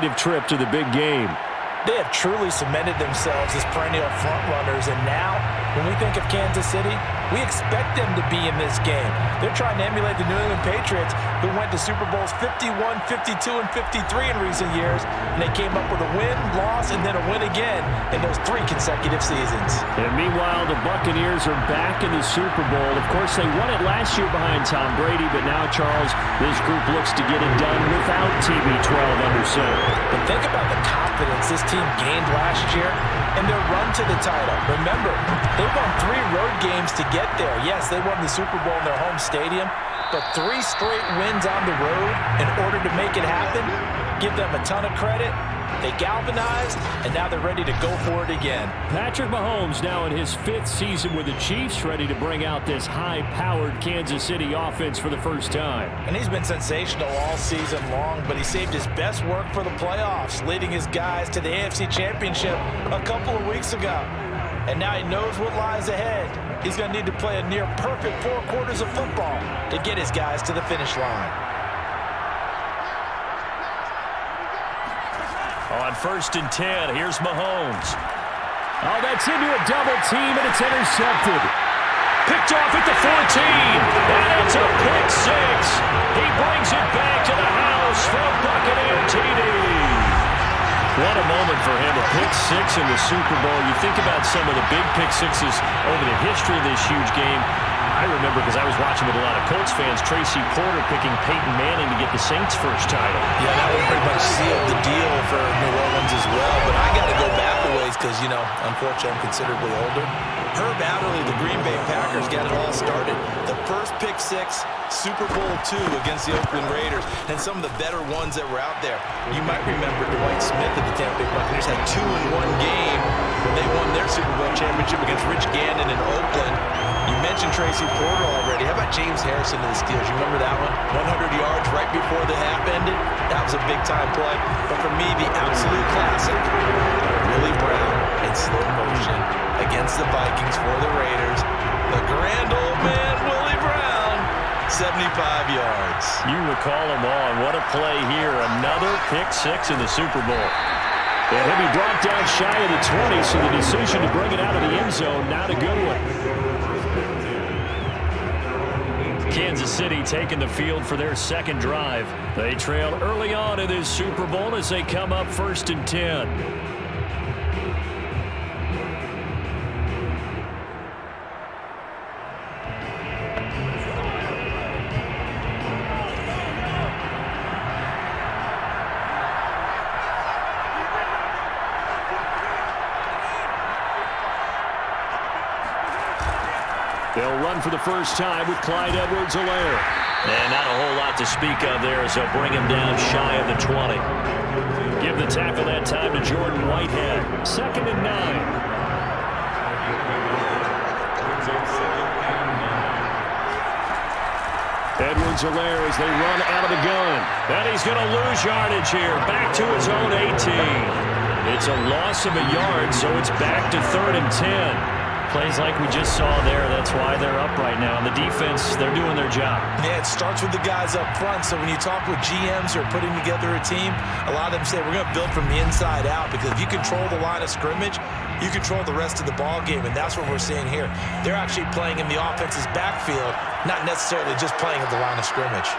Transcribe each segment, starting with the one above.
consecutive trip to the big game. They have truly cemented themselves as perennial frontrunners, and now, when we think of Kansas City, we expect them to be in this game. They're trying to emulate the New England Patriots, who went to Super Bowls 51, 52, and 53 in recent years, and they came up with a win, loss, and then a win again in those 3 consecutive seasons. And meanwhile, the Buccaneers are back in the Super Bowl. Of course, they won it last year behind Tom Brady, but now, Charles, this group looks to get it done without TB12 under center. But think about the confidence this team gained last year and their run to the title. Remember, they won 3 road games to get there. Yes, they won the Super Bowl in their home stadium, but 3 straight wins on the road in order to make it happen. Give them a ton of credit. They galvanized, and now they're ready to go for it again. Patrick Mahomes now in his 5th season with the Chiefs, ready to bring out this high-powered Kansas City offense for the first time. And he's been sensational all season long, but he saved his best work for the playoffs, leading his guys to the AFC Championship a couple of weeks ago. And now he knows what lies ahead. He's going to need to play a near-perfect 4 quarters of football to get his guys to the finish line. On 1st and 10, here's Mahomes. Oh, that's into a double team, and it's intercepted. Picked off at the 14, and it's a pick 6. He brings it back to the house from Buccaneer TD. What a moment for him, a pick 6 in the Super Bowl. You think about some of the big pick 6s over the history of this huge game. I remember, because I was watching with a lot of Colts fans, Tracy Porter picking Peyton Manning to get the Saints' first title. Yeah, that would pretty much seal the deal for New Orleans as well. But I got to go back a ways because, you know, unfortunately I'm considerably older. Herb Adderley, the Green Bay Packers, got it all started. The first pick 6, Super Bowl II against the Oakland Raiders, and some of the better ones that were out there. You might remember Dwight Smith of the Tampa Bay Buccaneers had 2 in one game when they won their Super Bowl championship against Rich Gannon in Oakland. You mentioned Tracy Porter already. How about James Harrison of the Steelers? You remember that one? 100 yards right before the half ended. That was a big-time play. But for me, the absolute classic, Willie Brown in slow motion against the Vikings for the Raiders. The grand old man, Willie Brown, 75 yards. You recall them all, and what a play here. Another pick 6 in the Super Bowl. And he'll be brought down shy of the 20, so the decision to bring it out of the end zone, not a good one. Kansas City taking the field for their 2nd drive. They trail early on in this Super Bowl as they come up 1st and 10. They'll run for the first time with Clyde Edwards-Helaire. And not a whole lot to speak of there as they'll bring him down shy of the 20. Give the tackle that time to Jordan Whitehead. 2nd and 9. Edwards-Helaire as they run out of the gun. And he's going to lose yardage here. Back to his own 18. It's a loss of a yard, so it's back to 3rd and 10. Plays like we just saw there. That's why they're up right now. And the defense, they're doing their job. Yeah, it starts with the guys up front. So when you talk with GMs who are putting together a team, a lot of them say we're going to build from the inside out, because if you control the line of scrimmage, you control the rest of the ball game, and that's what we're seeing here. They're actually playing in the offense's backfield, not necessarily just playing at the line of scrimmage.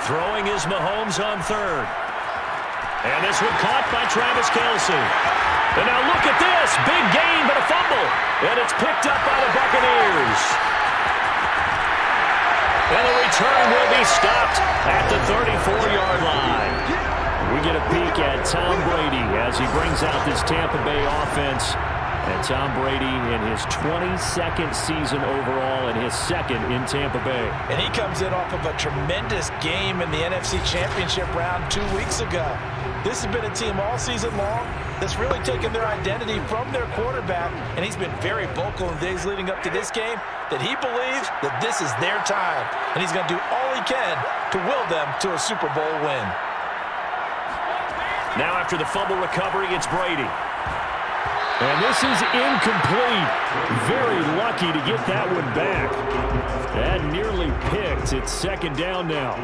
Throwing is Mahomes on 3rd. And this one caught by Travis Kelce. And now look at this. Big gain, but a fumble. And it's picked up by the Buccaneers. And the return will be stopped at the 34-yard line. We get a peek at Tom Brady as he brings out this Tampa Bay offense. And Tom Brady in his 22nd season overall and his 2nd in Tampa Bay. And he comes in off of a tremendous game in the NFC Championship round 2 weeks ago. This has been a team all season long that's really taken their identity from their quarterback, and he's been very vocal in days leading up to this game that he believes that this is their time, and he's going to do all he can to will them to a Super Bowl win. Now after the fumble recovery, it's Brady. And this is incomplete. Very lucky to get that one back. That nearly picked. It's 2nd down now.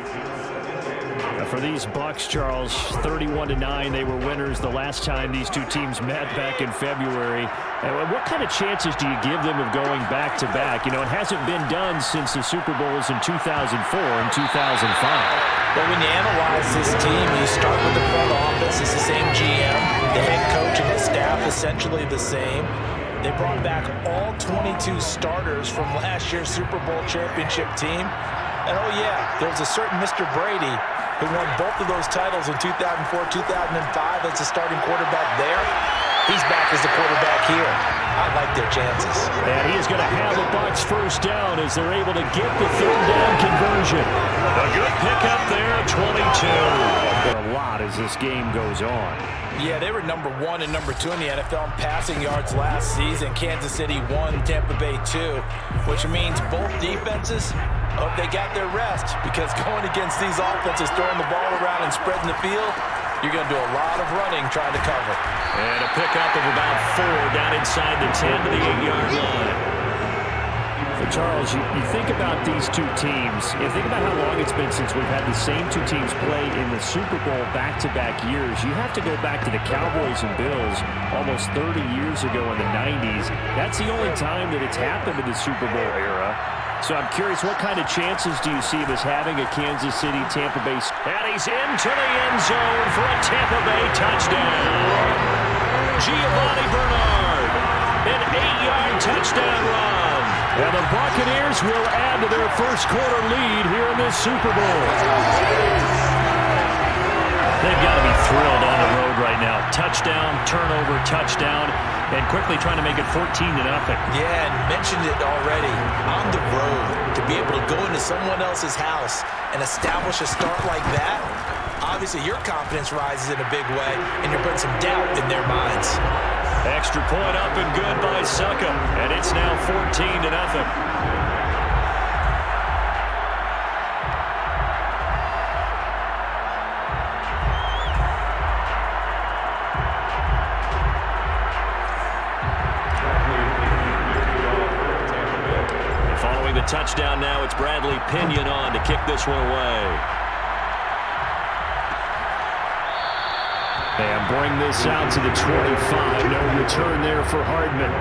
A For these Bucs, Charles, 31-9, they were winners the last time these two teams met back in February. And what kind of chances do you give them of going back-to-back? You know, it hasn't been done since the Super Bowls in 2004 and 2005. But when you analyze this team, you start with the front office. It's the same GM. The head coach and his staff essentially the same. They brought back all 22 starters from last year's Super Bowl championship team. And oh yeah, there was a certain Mr. Brady who won both of those titles in 2004, 2005 as the starting quarterback there. He's back as the quarterback here. I like their chances. And he is going to have the Bucs first down as they're able to get the third down conversion. A good pickup there, 22. A lot as this game goes on. Yeah, they were number 1 and number 2 in the NFL in passing yards last season. Kansas City 1, Tampa Bay 2, which means both defenses, they got their rest, because going against these offenses, throwing the ball around and spreading the field, you're going to do a lot of running trying to cover. And a pickup of about 4 down inside the 10 to the 8-yard line. So, Charles, you think about these two teams. You think about how long it's been since we've had the same two teams play in the Super Bowl back-to-back years. You have to go back to the Cowboys and Bills almost 30 years ago in the 90s. That's the only time that it's happened in the Super Bowl era. So I'm curious, what kind of chances do you see of us having a Kansas City, Tampa Bay? And he's into the end zone for a Tampa Bay touchdown. Giovanni Bernard, an 8-yard touchdown run. And the Buccaneers will add to their first quarter lead here in this Super Bowl. They've got to be thrilled on the road right now. Touchdown, turnover, touchdown, and quickly trying to make it 14-0. Yeah, and mentioned it already. On the road, to be able to go into someone else's house and establish a start like that, obviously your confidence rises in a big way, and you're putting some doubt in their minds. Extra point up and good by Succa, and it's now 14-0. Following the touchdown now, it's Bradley Pinion on to kick this one away. And bring this out to the 25. No return there for Hardman.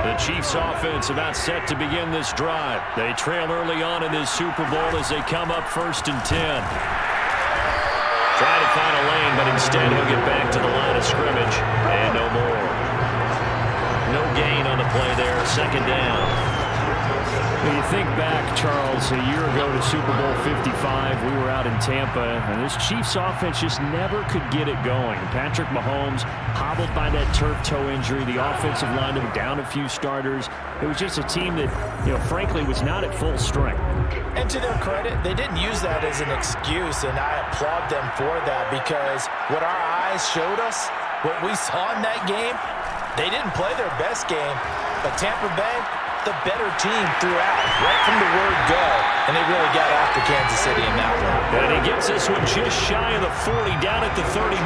The Chiefs offense about set to begin this drive. They trail early on in this Super Bowl as they come up 1st and 10. Try to find a lane, but instead he'll get back to the line of scrimmage. And no more. No gain on the play there. 2nd down. When you think back, Charles, a year ago to Super Bowl 55, we were out in Tampa, and this Chiefs offense just never could get it going. Patrick Mahomes hobbled by that turf toe injury. The offensive line was down a few starters. It was just a team that, frankly, was not at full strength. And to their credit, they didn't use that as an excuse, and I applaud them for that, because what our eyes showed us, what we saw in that game, they didn't play their best game, but Tampa Bay, the better team throughout, right from the word go, and they really got after Kansas City in that one. And he gets this one just shy of the 40, down at the 39.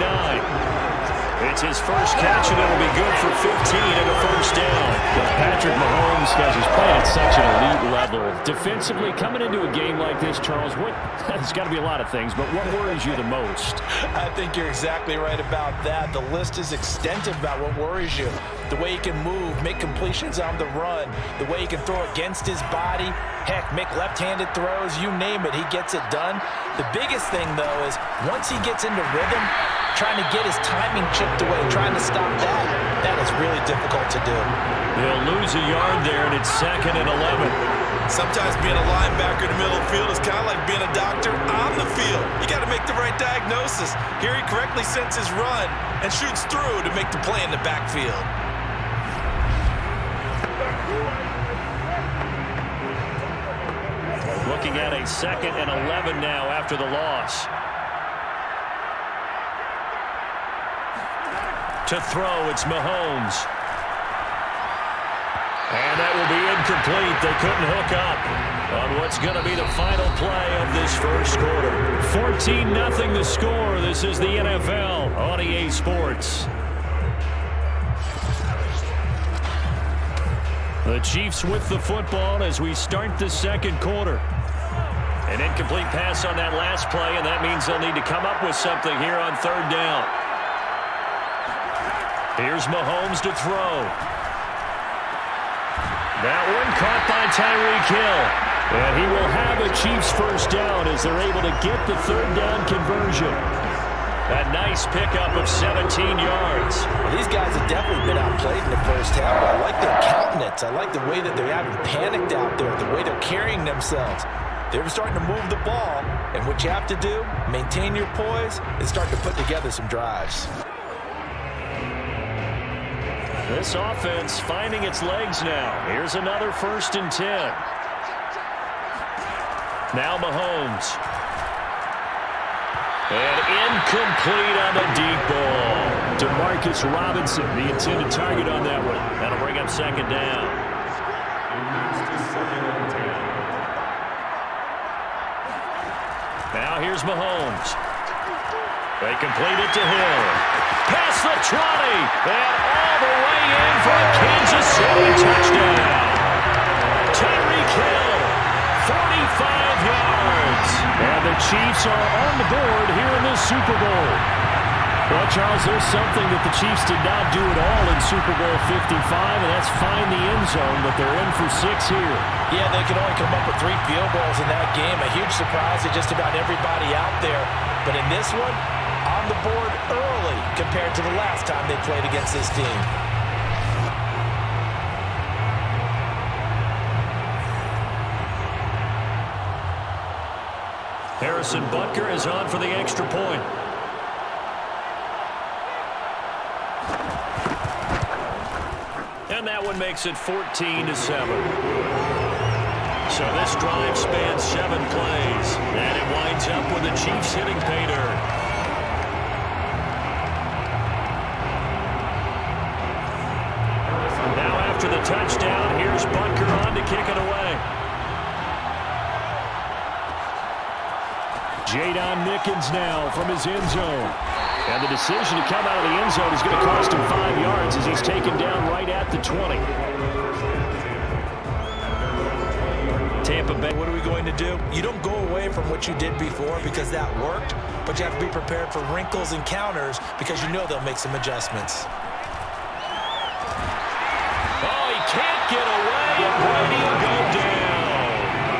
It's his first catch, and it'll be good for 15 and a first down. Patrick Mahomes, guys, is playing at such an elite level. Defensively, coming into a game like this, Charles, there's got to be a lot of things, but what worries you the most? I think you're exactly right about that. The list is extensive about what worries you. The way he can move, make completions on the run, the way he can throw against his body, heck, make left-handed throws, you name it, he gets it done. The biggest thing, though, is once he gets into rhythm, trying to get his timing chipped away, trying to stop that is really difficult to do. They'll lose a yard there, and it's 2nd and 11. Sometimes being a linebacker in the middle of the field is kind of like being a doctor on the field. You got to make the right diagnosis. Here he correctly sends his run and shoots through to make the play in the backfield. Looking at a 2nd and 11 now after the loss. To throw, it's Mahomes. And that will be incomplete. They couldn't hook up on what's going to be the final play of this first quarter. 14-0 the score. This is the NFL on EA Sports. The Chiefs with the football as we start the second quarter. An incomplete pass on that last play, and that means they'll need to come up with something here on third down. Here's Mahomes to throw. That one caught by Tyreek Hill. And he will have a Chiefs first down as they're able to get the third down conversion. A nice pickup of 17 yards. Well, these guys have definitely been outplayed in the first half. I like their countenance. I like the way that they haven't panicked out there, the way they're carrying themselves. They're starting to move the ball, and what you have to do, maintain your poise, and start to put together some drives. This offense finding its legs now. Here's another 1st and 10. Now Mahomes. And incomplete on the deep ball. DeMarcus Robinson, the intended target on that one. That'll bring up second down. Now here's Mahomes. They complete it to Hill. Past the 20. And all the way in for a Kansas City touchdown. Tyreek Hill, 45 yards. And the Chiefs are on the board here in this Super Bowl. Well, Charles, there's something that the Chiefs did not do at all in Super Bowl 55, and that's find the end zone, but they're in for 6 here. Yeah, they could only come up with 3 field goals in that game. A huge surprise to just about everybody out there. But in this one, on the board early compared to the last time they played against this team. Harrison Butker is on for the extra point. And that one makes it 14-7. So this drive spans 7 plays. And it winds up with the Chiefs hitting pay dirt. Now after the touchdown, here's Butker on to kick it away. Jadon Mickens now from his end zone. And the decision to come out of the end zone is going to cost him 5 yards as he's taken down right at the 20. Tampa Bay, what are we going to do? You don't go away from what you did before because that worked, but you have to be prepared for wrinkles and counters because you know they'll make some adjustments. Oh, he can't get away, and Brady will go down.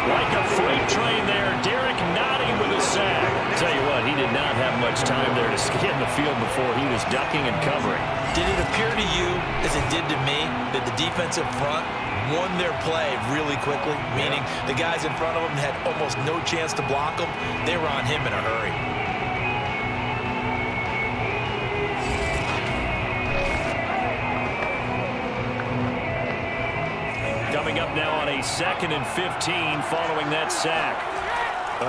Like a freight train there, Derek Nottie with a sack. Tell you what, he did not have much time there to get in the field before he was ducking and covering. Did it appear to you, as it did to me, that the defensive front won their play really quickly? Meaning the guys in front of them had almost no chance to block them. They were on him in a hurry. Coming up now on a 2nd and 15 following that sack.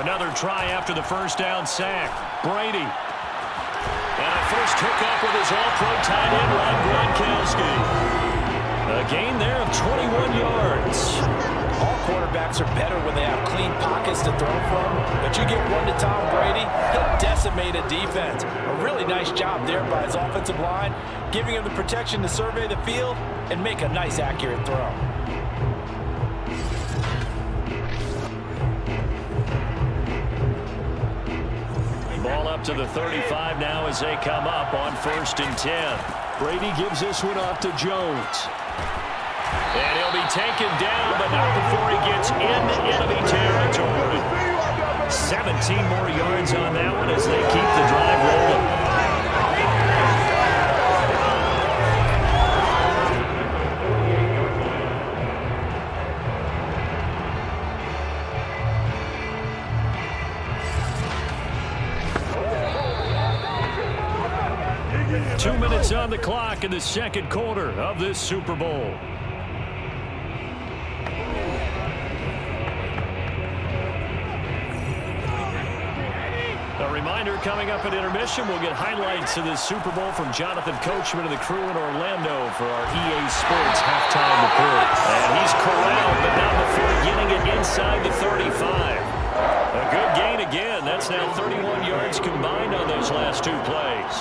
Another try after the first down sack. Brady. And a first hookup with his all-pro tight end, Rob Gronkowski. A gain there of 21 yards. All quarterbacks are better when they have clean pockets to throw from, but you get one to Tom Brady, he'll decimate a defense. A really nice job there by his offensive line, giving him the protection to survey the field and make a nice, accurate throw. Ball up to the 35 now as they come up on 1st and 10. Brady gives this one off to Jones. And he'll be taken down, but not before he gets into enemy territory. 17 more yards on that one as they keep the drive rolling. Two minutes on the clock in the second quarter of this Super Bowl. A reminder, coming up at intermission, we'll get highlights of this Super Bowl from Jonathan Coachman and the crew in Orlando for our EA Sports halftime report. And he's corralled, but not before getting it inside the 35. A good gain again. That's now 31 yards combined on those last two plays.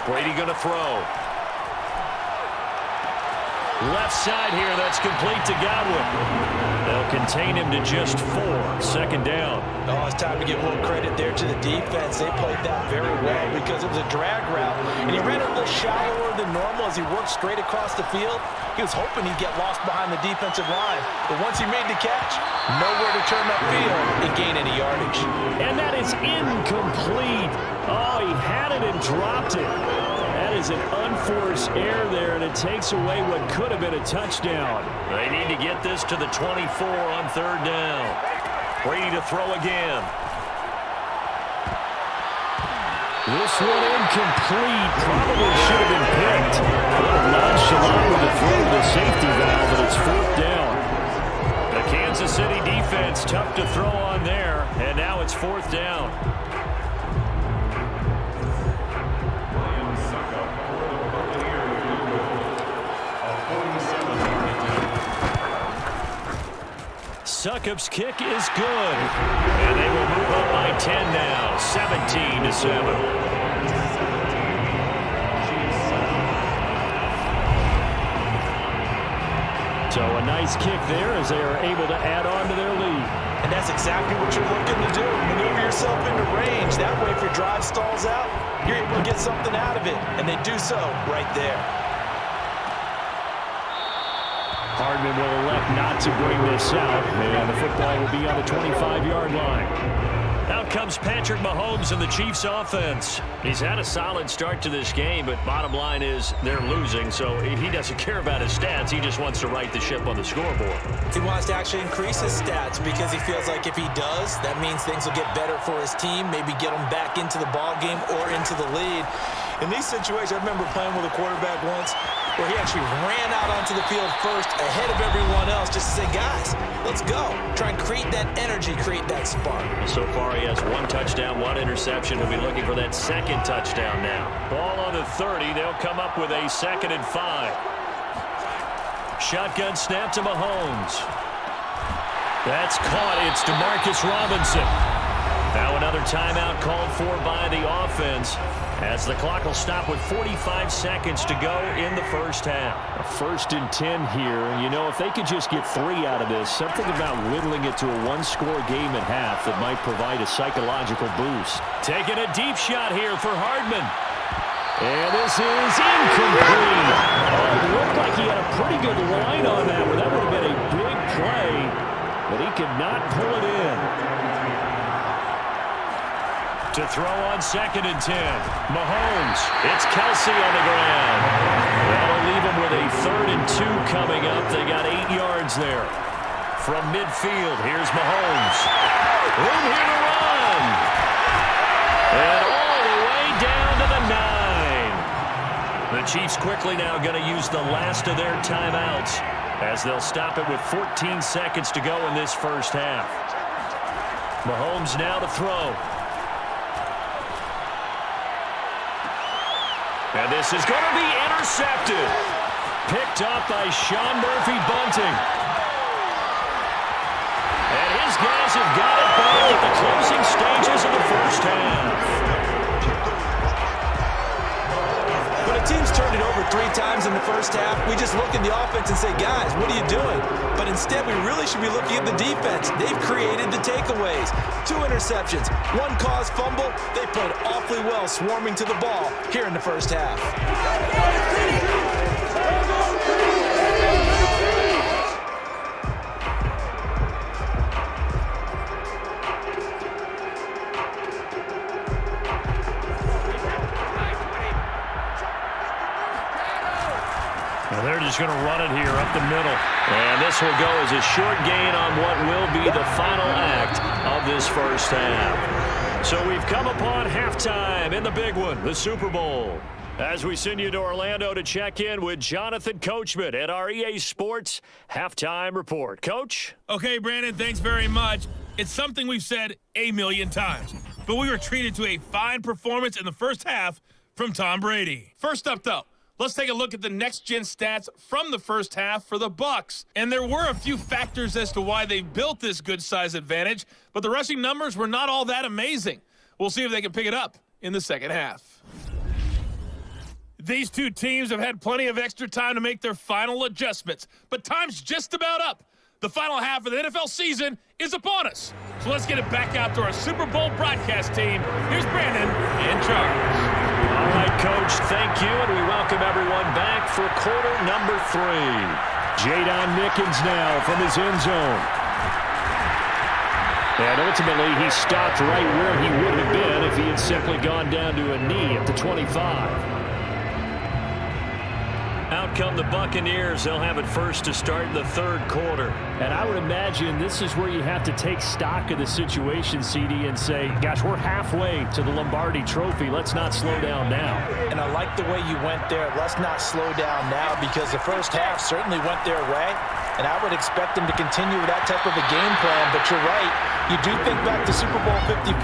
Brady going to throw. Left side here, that's complete to Godwin. They'll contain him to just 4. Second down. Oh, it's time to give a little credit there to the defense. They played that very well because it was a drag route, and he ran it a little shallower than normal as he worked straight across the field. He was hoping he'd get lost behind the defensive line, but once he made the catch, nowhere to turn upfield and gain any yardage. And that is incomplete. Oh, he had it and dropped it. That is an unforced error there, and it takes away what could have been a touchdown. They need to get this to the 24 on third down. Brady to throw again. This one incomplete. Probably should have been picked. A little nonchalant with the throw to the safety valve, but it's fourth down. The Kansas City defense tough to throw on there, and now it's fourth down. Succop's kick is good. And they will move up by 10 now. 17-7. So a nice kick there as they are able to add on to their lead. And that's exactly what you're looking to do. Maneuver yourself into range. That way, if your drive stalls out, you're able to get something out of it. And they do so right there. Hardman will elect not to bring this out, and the football will be on the 25-yard line. Out comes Patrick Mahomes and the Chiefs offense. He's had a solid start to this game, but bottom line is they're losing, so he doesn't care about his stats. He just wants to right the ship on the scoreboard. He wants to actually increase his stats because he feels like if he does, that means things will get better for his team, maybe get them back into the ball game or into the lead. In these situations, I remember playing with a quarterback once where he actually ran out onto the field first ahead of everyone else just to say, guys, let's go. Try and create that energy, create that spark. So far, he has 1 touchdown, 1 interception. He'll be looking for that second touchdown now. Ball on the 30. They'll come up with a 2nd and 5. Shotgun snap to Mahomes. That's caught. It's DeMarcus Robinson. Now another timeout called for by the offense, as the clock will stop with 45 seconds to go in the first half. A 1st and 10 here. You know, if they could just get 3 out of this, something about whittling it to a 1-score game at half that might provide a psychological boost. Taking a deep shot here for Hardman. And this is incomplete. Oh, it looked like he had a pretty good line on that one. That would have been a big play, but he could not pull it in. To throw on 2nd and 10. Mahomes. It's Kelsey on the ground. That'll leave him with a 3rd and 2 coming up. They got 8 yards there. From midfield, here's Mahomes. Room here to run. And all the way down to the 9. The Chiefs quickly now going to use the last of their timeouts as they'll stop it with 14 seconds to go in this first half. Mahomes now to throw. And this is going to be intercepted. Picked up by Sean Murphy-Bunting. And his guys have got it back at the closing stages of the first half. When a team's turned it over 3 times in the first half, we just look at the offense and say, guys, what are you doing? But instead, we really should be looking at the defense. They've created the takeaways. 2 interceptions, 1 caused fumble. They played awfully well swarming to the ball here in the first half. They're just going to run it here up the middle. And this will go as a short gain on what will be the final act of this first half. So we've come upon halftime in the big one, the Super Bowl. As we send you to Orlando to check in with Jonathan Coachman at our EA Sports Halftime Report. Coach? Okay, Brandon, thanks very much. It's something we've said a million times. but we were treated to a fine performance in the first half from Tom Brady. First up, though, let's take a look at the next-gen stats from the first half for the Bucs. And there were a few factors as to why they built this good size advantage, but the rushing numbers were not all that amazing. We'll see if they can pick it up in the second half. These two teams have had plenty of extra time to make their final adjustments, but time's just about up. The final half of the NFL season is upon us. So let's get it back out to our Super Bowl broadcast team. Here's Brandon in charge. All right, Coach, thank you, and we welcome everyone back for quarter number 3. Jadon Mickens now from his end zone. And ultimately, he stopped right where he would have been if he had simply gone down to a knee at the 25. Out come the Buccaneers. They'll have it first to start the third quarter. And I would imagine this is where you have to take stock of the situation, CD, and say, gosh, we're halfway to the Lombardi Trophy. Let's not slow down now. And I like the way you went there. Let's not slow down now, because the first half certainly went their way. And I would expect them to continue with that type of a game plan. But you're right. You do think back to Super Bowl 54.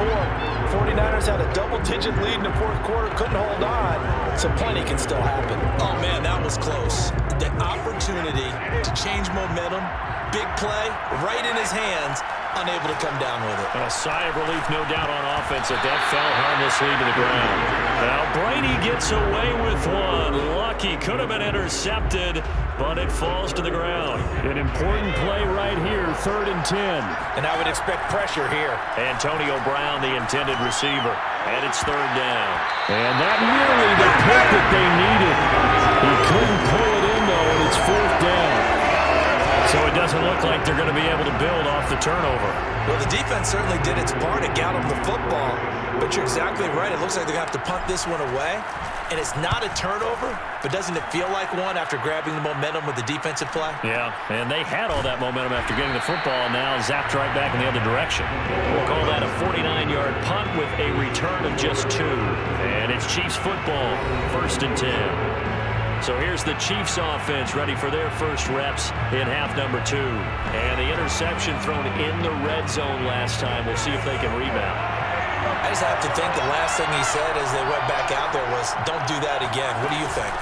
49ers had a double-digit lead in the fourth quarter, couldn't hold on. So plenty can still happen. Oh, man, that was close. The opportunity to change momentum, big play, right in his hands, unable to come down with it. A sigh of relief, no doubt, on offense that fell harmlessly to the ground. Now Brady gets away with one. Lucky, could have been intercepted, but it falls to the ground. An important play right here, 3rd and 10. And I would expect pressure here. Antonio Brown, the intended receiver, and it's 3rd down. And that really the pick that they needed. He couldn't pull it in, though, and it's 4th down. So it doesn't look like they're going to be able to build off the turnover. Well, the defense certainly did its part to gallop the football, but you're exactly right. It looks like they're going to have to punt this one away, and it's not a turnover, but doesn't it feel like one after grabbing the momentum with the defensive play? Yeah, and they had all that momentum after getting the football, and now zapped right back in the other direction. We'll call that a 49-yard punt with a return of just 2. And it's Chiefs football, 1st and 10. So here's the Chiefs offense ready for their first reps in half number 2. And the interception thrown in the red zone last time. We'll see if they can rebound. I just have to think the last thing he said as they went back out there was, don't do that again. What do you think?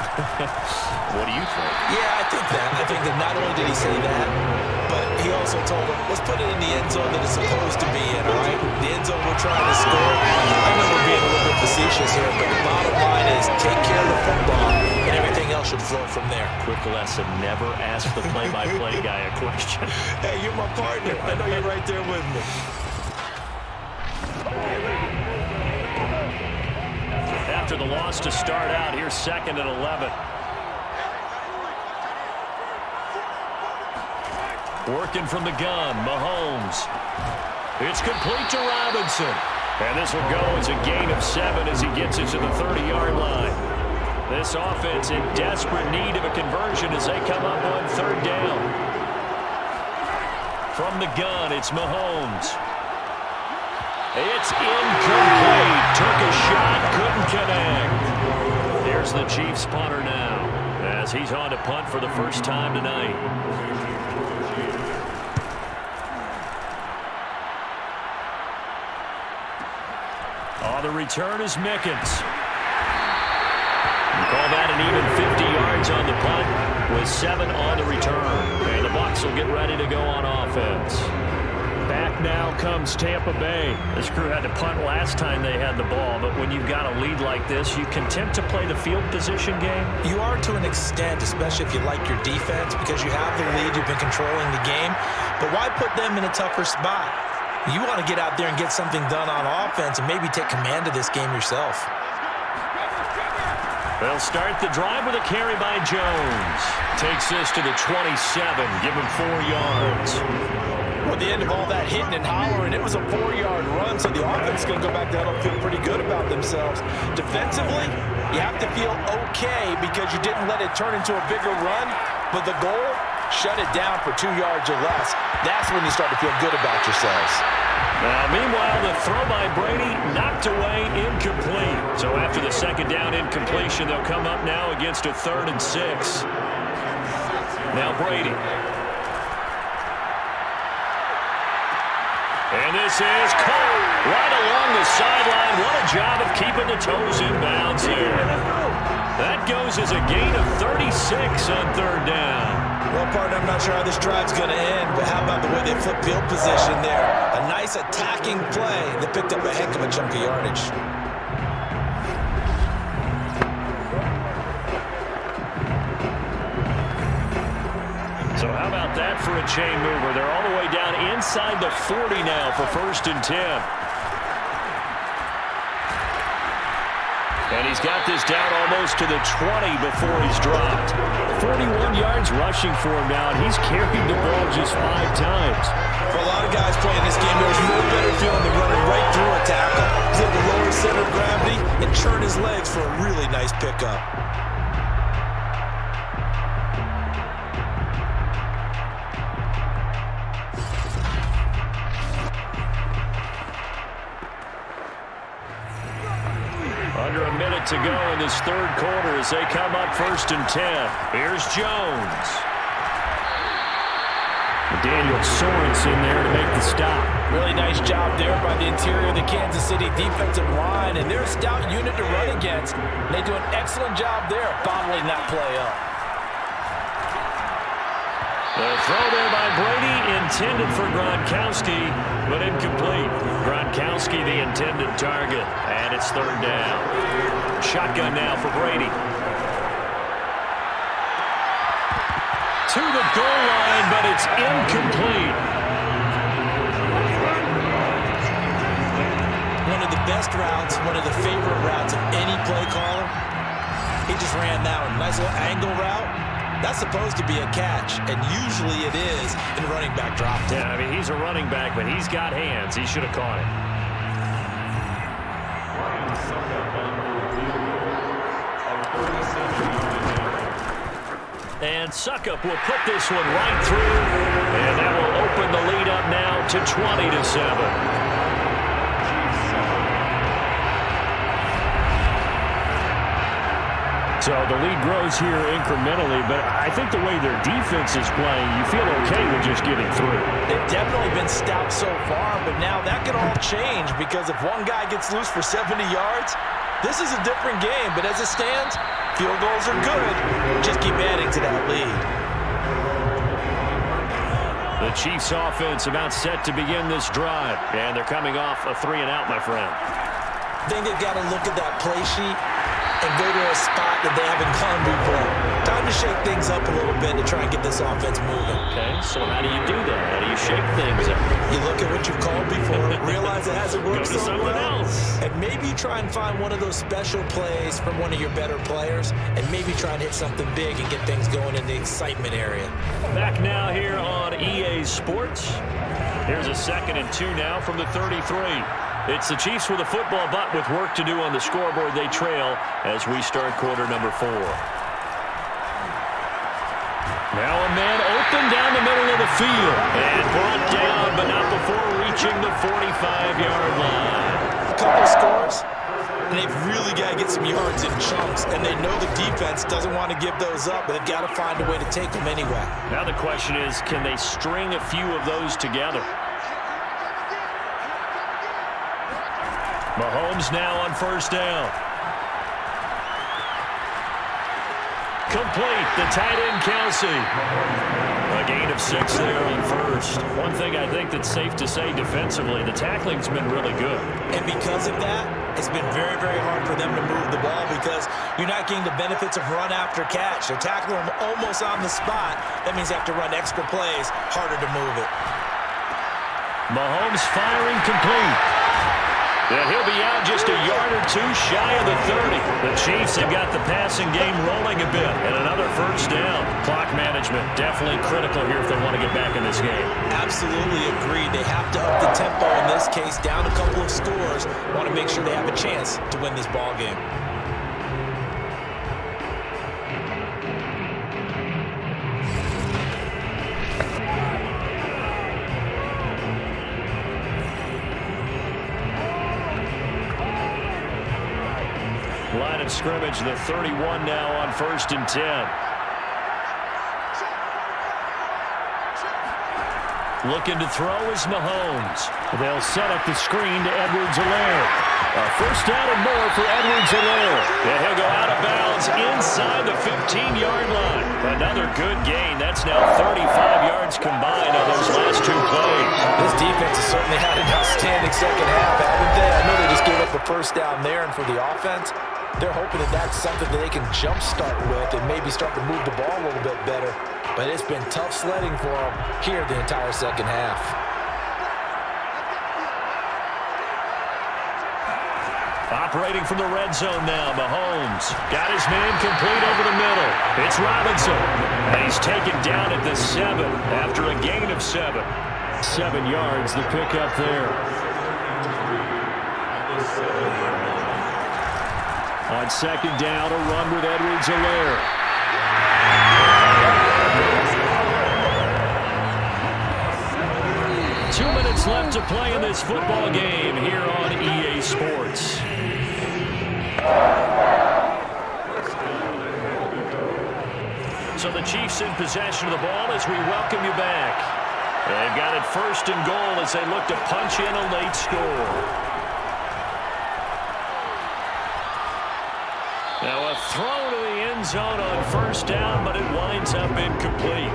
What do you think? Yeah, I think that. I think that not only did he say that, but he also told them, let's put it in the end zone that it's supposed to be in, all right? The end zone we're trying to score. I know we're being a little bit facetious here, but the bottom line is take care of the football, and everything else should flow from there. Quick lesson, never ask the play-by-play guy a question. Hey, you're my partner. I know you're right there with me. After the loss to start out, here's 2nd and 11. Working from the gun, Mahomes. It's complete to Robinson. And this will go as a gain of 7 as he gets it to the 30-yard line. This offense in desperate need of a conversion as they come up on 3rd down. From the gun, it's Mahomes. It's incomplete. Took a shot, couldn't connect. Here's the Chiefs punter now as he's on to punt for the first time tonight. On the return is Mickens. You call that an even 50 yards on the punt with 7 on the return. And the Bucs will get ready to go on offense. Back now comes Tampa Bay. This crew had to punt last time they had the ball, but when you've got a lead like this, you content to play the field position game? You are to an extent, especially if you like your defense, because you have the lead, you've been controlling the game. But why put them in a tougher spot? You want to get out there and get something done on offense and maybe take command of this game yourself. They'll start the drive with a carry by Jones. Takes this to the 27, give him 4 yards. Well, at the end of all that hitting and hollering, it was a 4-yard run, so the offense is going to go back there and feel pretty good about themselves. Defensively, you have to feel okay because you didn't let it turn into a bigger run, but the goal, shut it down for 2 yards or less. That's when you start to feel good about yourselves. Now, meanwhile, the throw by Brady knocked away, incomplete. So after the 2nd down incompletion, they'll come up now against a 3rd and 6. Now Brady. And this is caught right along the sideline. What a job of keeping the toes in bounds there. That goes as a gain of 36 on third down. Well, partner, I'm not sure how this drive's going to end, but how about the way they flip field position there? A nice attacking play that picked up a heck of a chunk of yardage. So how about that for a chain mover? They're all the way down inside the 40 now for 1st and 10. And he's got this down almost to the 20 before he's dropped. 41 yards rushing for him now, and he's carried the ball just 5 times. For a lot of guys playing this game, there's no better feeling than running right through a tackle. He's able to lower his center of gravity and churn his legs for a really nice pickup. Under a minute to go in this third quarter as they come up 1st and 10. Here's Jones. Daniel Sorensen there to make the stop. Really nice job there by the interior of the Kansas City defensive line, and they're a stout unit to run against. They do an excellent job there bottling that play up. The throw there by Brady, intended for Gronkowski, but incomplete. Gronkowski the intended target, and it's third down. Shotgun now for Brady. To the goal line, but it's incomplete. One of the best routes, one of the favorite routes of any play caller. He just ran that one. Nice little angle route. That's supposed to be a catch, and usually it is in running back drop. Yeah, I mean, he's a running back, but he's got hands. He should have caught it. And Suckup will put this one right through, and that will open the lead up now to 20-7. So the lead grows here incrementally, but I think the way their defense is playing, you feel okay with just getting through. They've definitely been stout so far, but now that could all change because if one guy gets loose for 70 yards, this is a different game. But as it stands, field goals are good. Just keep adding to that lead. The Chiefs offense about set to begin this drive, and they're coming off a 3-and-out, my friend. I think they've got to look at that play sheet and go to a spot that they haven't gone before. Time to shake things up a little bit to try and get this offense moving. Okay, so how do you do that? How do you shake things up? You look at what you've called before, realize it hasn't worked Go to so something well, else. and maybe try and find one of those special plays from one of your better players, and maybe try and hit something big and get things going in the excitement area. Back now here on EA Sports. Here's a 2nd and 2 now from the 33. It's the Chiefs with a football, but with work to do on the scoreboard. They trail as we start quarter number 4. Now a man open down the middle of the field and brought down, but not before reaching the 45-yard line. A couple scores, and they've really got to get some yards in chunks, and they know the defense doesn't want to give those up, but they've got to find a way to take them anyway. Now the question is, can they string a few of those together? Mahomes now on 1st down. Complete, the tight end Kelsey. A gain of 6 there on 1st. One thing I think that's safe to say defensively, the tackling's been really good. And because of that, it's been very, very hard for them to move the ball because you're not getting the benefits of run after catch. They're tackling them almost on the spot. That means they have to run extra plays, harder to move it. Mahomes firing complete. And he'll be out just a yard or 2 shy of the 30. The Chiefs have got the passing game rolling a bit, and another 1st down. Clock management definitely critical here if they want to get back in this game. Absolutely agreed. They have to up the tempo in this case, down a couple of scores. Want to make sure they have a chance to win this ball game. Line of scrimmage, the 31 now on 1st and 10. Looking to throw is Mahomes. They'll set up the screen to Edwards-Helaire. A first down and more for Edwards-Helaire. And he'll go out of bounds inside the 15-yard line. Another good gain. That's now 35 yards combined on those last 2 plays. This defense has certainly had an outstanding second half, haven't they? I know they just gave up a first down there, and for the offense, they're hoping that that's something that they can jumpstart with and maybe start to move the ball a little bit better. But it's been tough sledding for them here the entire second half. Operating from the red zone now, Mahomes got his man complete over the middle. It's Robinson. And he's taken down at the 7 after a gain of 7. 7 yards, the pickup there. On second down, a run with Edwards-Helaire. 2 minutes left to play in this football game here on EA Sports. So the Chiefs in possession of the ball as we welcome you back. They've got it first and goal as they look to punch in a late score. Now a throw to the end zone on first down, but it winds up incomplete.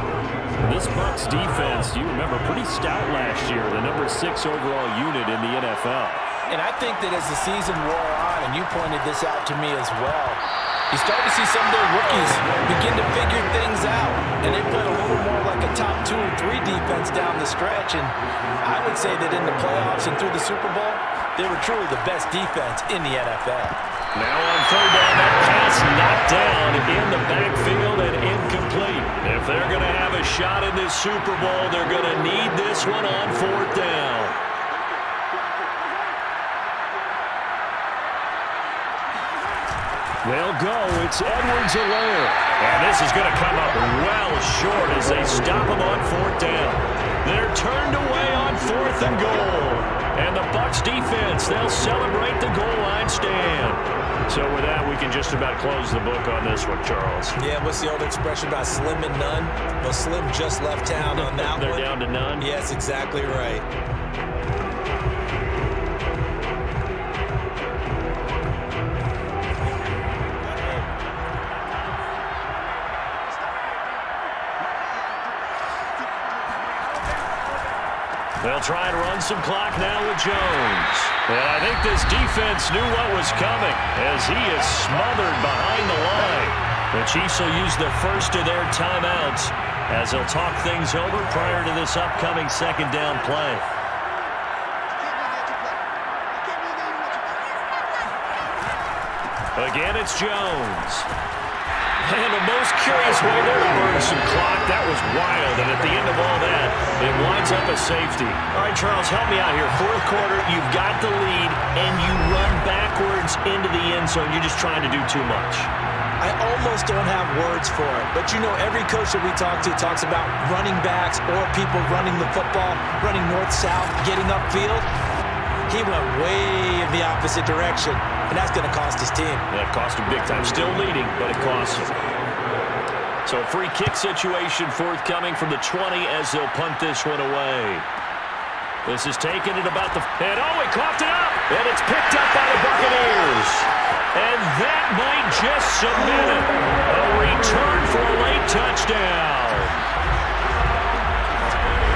This Bucs defense, you remember, pretty stout last year, the number 6 overall unit in the NFL. And I think that as the season wore on, and you pointed this out to me as well, you start to see some of their rookies begin to figure things out, and they played a little more like a top 2 or 3 defense down the stretch, and I would say that in the playoffs and through the Super Bowl, they were truly the best defense in the NFL. Now on third down, that pass knocked down in the backfield and incomplete. If they're going to have a shot in this Super Bowl, they're going to need this one on fourth down. They'll go. It's Edwards-Helaire. And this is going to come up well short as they stop him on fourth down. They're turned away on fourth and goal. And the Bucs defense, they'll celebrate the goal line stand. So with that, we can just about close the book on this one, Charles. Yeah, what's the old expression about slim and none? Well, Slim just left town on that one. They're down to none? Yes, exactly right. They'll try and run some clock now with Jones. And I think this defense knew what was coming as he is smothered behind the line. The Chiefs will use the first of their timeouts as they'll talk things over prior to this upcoming second down play. Again, it's Jones. And the most curious way there to burn some clock. That was wild. And at the end of all that, it winds up a safety. All right, Charles, help me out here. Fourth quarter, you've got the lead, and you run backwards into the end zone. You're just trying to do too much. I almost don't have words for it. But, you know, every coach that we talk to talks about running backs or people running the football, running north-south, getting upfield. He went way in the opposite direction, and that's going to cost his team. That cost him big time. Still leading, but it costs him. So a free kick situation forthcoming from the 20 as they'll punt this one away. This is taken at about the... And oh, he coughed it up! And it's picked up by the Buccaneers. And that might just submit it. A return for a late touchdown.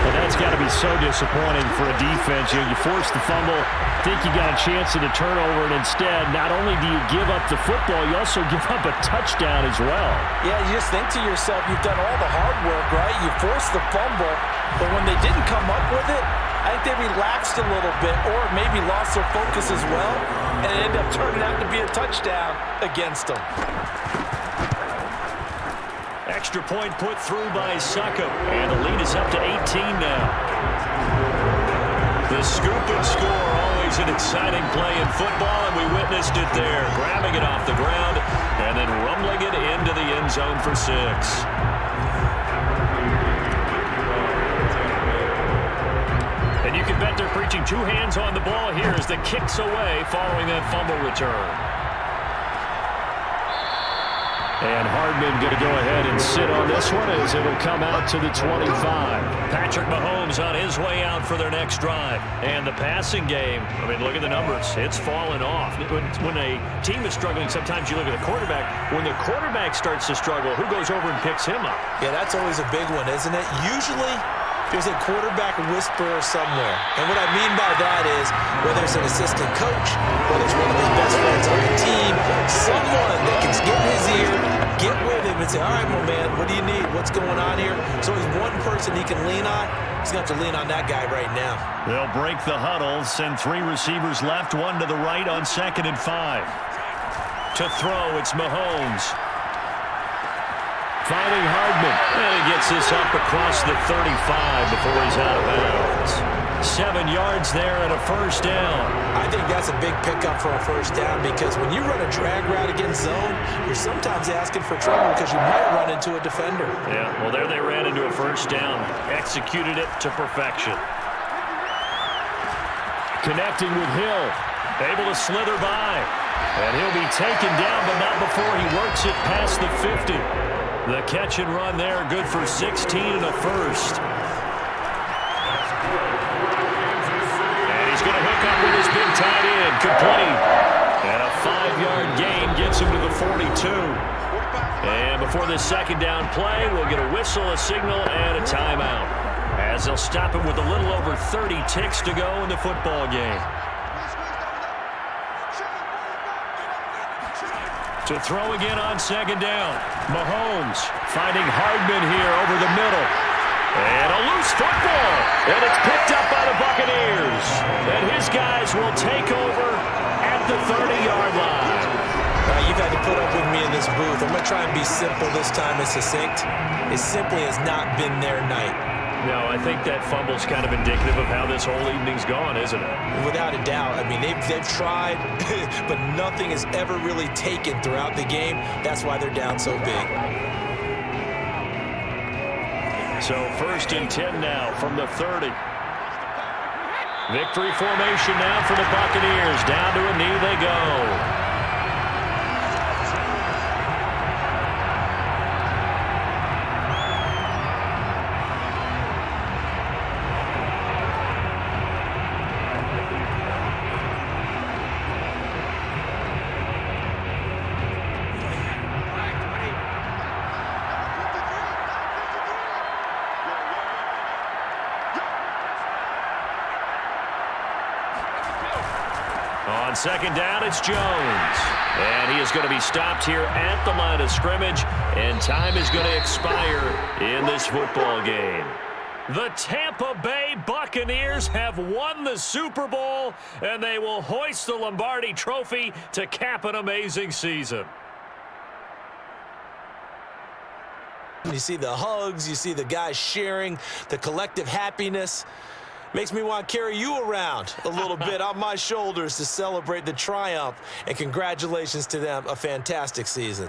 Well, that's got to be so disappointing for a defense. You force the fumble, think you got a chance at a turnover, and instead, not only do you give up the football, you also give up a touchdown as well. Yeah, you just think to yourself, you've done all the hard work, right? You forced the fumble, but when they didn't come up with it, I think they relaxed a little bit or maybe lost their focus as well, and it ended up turning out to be a touchdown against them. Extra point put through by Succop, and the lead is up to 18 now. The scoop and score, always an exciting play in football, and we witnessed it there, grabbing it off the ground and then rumbling it into the end zone for 6. And you can bet they're preaching 2 hands on the ball here as the kick's away following that fumble return. And Hardman going to go ahead and sit on this one as it'll come out to the 25. Patrick Mahomes on his way out for their next drive. And the passing game, I mean, look at the numbers. It's fallen off. When a team is struggling, sometimes you look at the quarterback. When the quarterback starts to struggle, who goes over and picks him up? Yeah, that's always a big one, isn't it? Usually, there's a quarterback whisperer somewhere. And what I mean by that is, whether it's an assistant coach, whether it's one of his best friends on the team, someone that can get in his ear, get with him and say, all right, my man, what do you need? What's going on here? So he's one person he can lean on. He's going to have to lean on that guy right now. They'll break the huddle, send 3 receivers left, 1 to the right on 2nd and 5. To throw, it's Mahomes. Finding Hardman. And he gets this up across the 35 before he's out of bounds. 7 yards there and a first down. I think that's a big pickup for a first down because when you run a drag route against zone, you're sometimes asking for trouble because you might run into a defender. Yeah, well, there they ran into a first down. Executed it to perfection. Connecting with Hill. Able to slither by. And he'll be taken down, but not before he works it past the 50. The catch and run there, good for 16 and a first. And he's going to hook up with his big tight end, complete. And a 5-yard gain gets him to the 42. And before this second down play, we'll get a whistle, a signal, and a timeout. As they'll stop him with a little over 30 ticks to go in the football game. To throw again on second down. Mahomes finding Hardman here over the middle. And a loose football. And it's picked up by the Buccaneers. And his guys will take over at the 30-yard line. You've had to put up with me in this booth. I'm going to try and be simple this time and succinct. It simply has not been their night. No, I think that fumble's kind of indicative of how this whole evening's gone, isn't it? Without a doubt. I mean, they've tried, but nothing is ever really taken throughout the game. That's why they're down so big. So 1st and 10 now from the 30. Victory formation now for the Buccaneers. Down to a knee they go. On second down, it's Jones. And he is going to be stopped here at the line of scrimmage. And time is going to expire in this football game. The Tampa Bay Buccaneers have won the Super Bowl, and they will hoist the Lombardi Trophy to cap an amazing season. You see the hugs, you see the guys sharing, the collective happiness. Makes me want to carry you around a little bit on my shoulders to celebrate the triumph. And congratulations to them, a fantastic season.